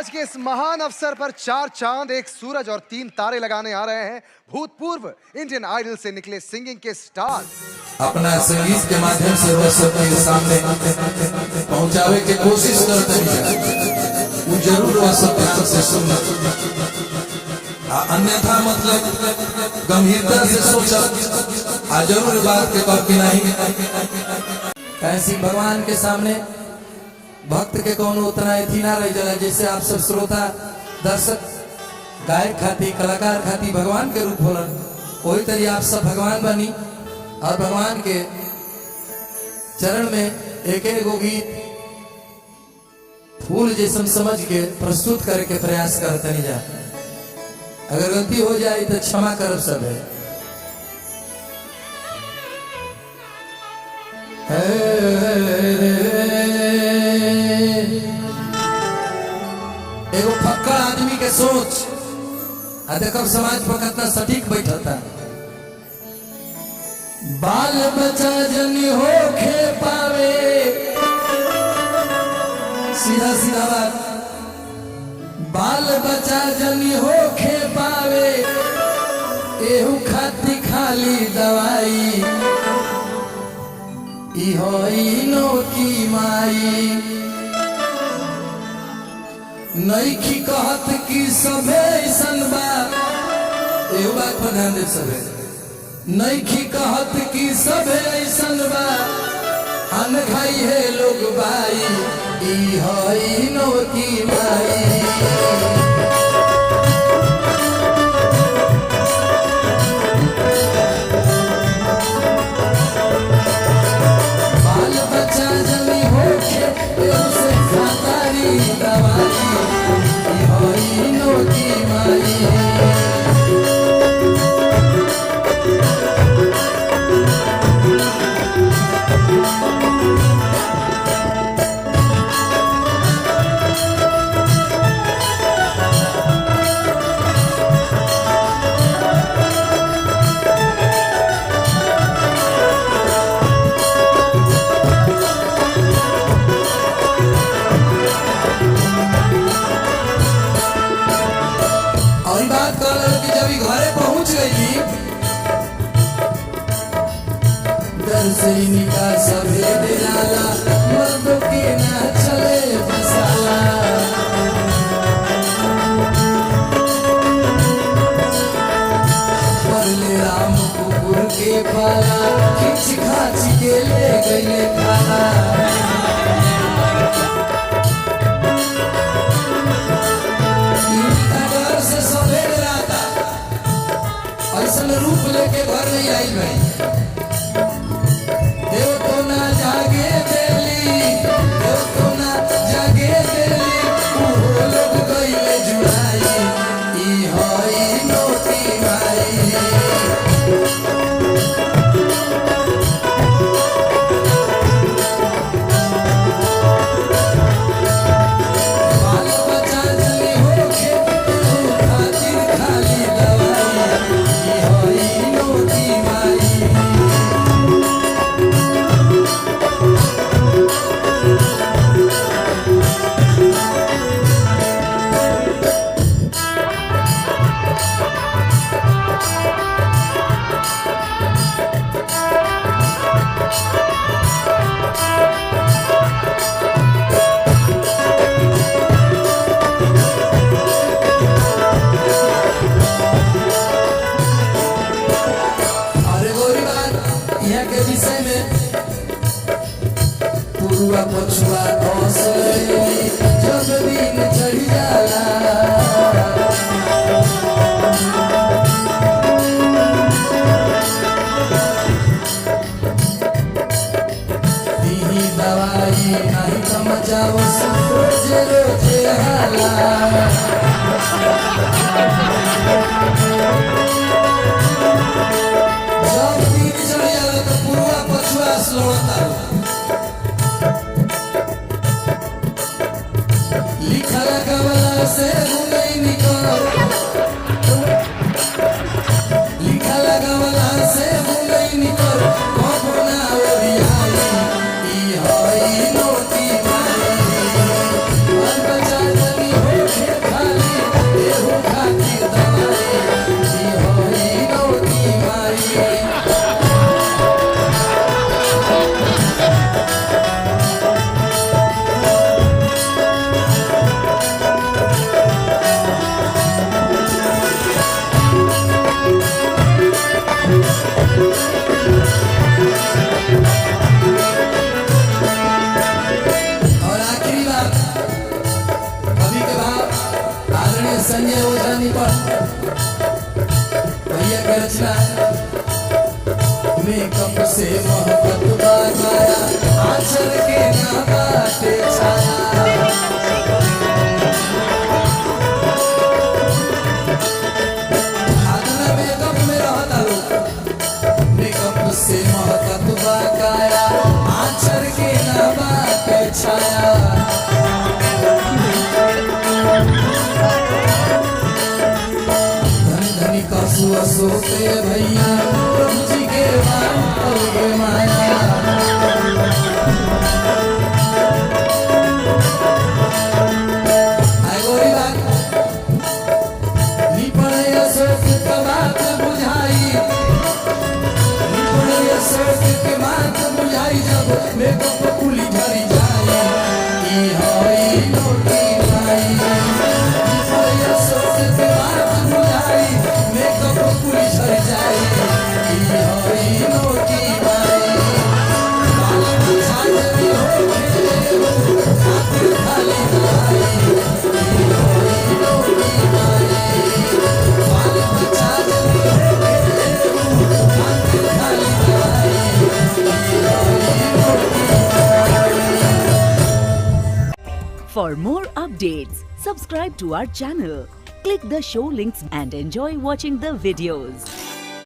आज के इस महान अवसर पर 4 चांद, 1 सूरज और 3 तारे लगाने आ रहे हैं भूतपूर्व इंडियन आइडल से निकले सिंगिंग के स्टार। अपना संगीत के माध्यम से दर्शक के सामने पहुंचावे के कोशिश करते हैं, वो जरूर वह सब ध्यान से सुनना, अन्यथा मतलब गंभीरता से सोचा जरूर बात के बाकी नहीं। कैसी भगवान के सामने भक्त के कौन उतना थी ना रह जाला, जैसे आप सब श्रोता दर्शक गायक खाती कलाकार खाती भगवान के रूप होलन, वही तरी आप सब भगवान बनी और भगवान के चरण में एक एक गीत फूल जैसन समझ के प्रस्तुत करे के प्रयास करते नहीं जा। अगर गलती हो जाए तो क्षमा करब सब एगो फक्कड़ आदमी के सोच देखो समाज पर कितना सटीक बैठता। बाल बच्चा जनी हो खे पावे, सीधा सीधा बात, बाल बच्चा जनी हो खे पावे, एहू खाती खाली दवाई, इनो की माई नईखी कहत की सभे ऐसन बा, एहू बात पर ध्यान दे सभे, नईखी कहत की सभे ऐसन बा, अन खाई है लोग बाई, इनो की माई। का सभे दिलाला मर्द के ना चले मसाला, परले राम कुकुर के पाला, खिंच खाच के ले गए खाना। घर से सभे दिलाता, ऐसा रूप लेके घर नहीं आई भाई, जागे देली, ना जागे देली, लोग गईले जुड़ाई, नोटी भाई। बाल बच्चा जली होके खातिर खाली दवाई, नोटी भाई। पुरुआ पछुआ जब दिन चढ़ जाला, दीही दवाई नहीं समझाओ रोजे रोजे हाला। जब दिन चढ़ जाला तो पुरुआ पछुआ स्लोता, लिखल कमला से नहीं निकल, लिखल कमला से नहीं निकल, ना ओरियाई, नोटी भाई। बच्चा जनी हो मेकअप से मोहब्बत बगाया आंचल के ना बाटे छाया आदना मेकअप में रहता लोग मेकअप से मोहब्बत बगाया आंचल के ना बाटे छाया सो पे भैया प्रभु जी के बांधोगे माया आए गोरी बात निपड़े अशोक का बात बुझाई निपड़े अशोक के बात बुझाई जब मेकअप पुली झरी जाए ई होई लोटी भाई निपड़े अशोक के बात बुझाई मेकअप पुली झरी जाए ई होई लोटी भाई बालक छाजरी हो खातिर खाली भाई ई होई लोटी भाई बालक छाजरी हो खातिर खाली भाई ई होई लोटी भाई। For more updates, subscribe to our channel, click the show links and enjoy watching the videos.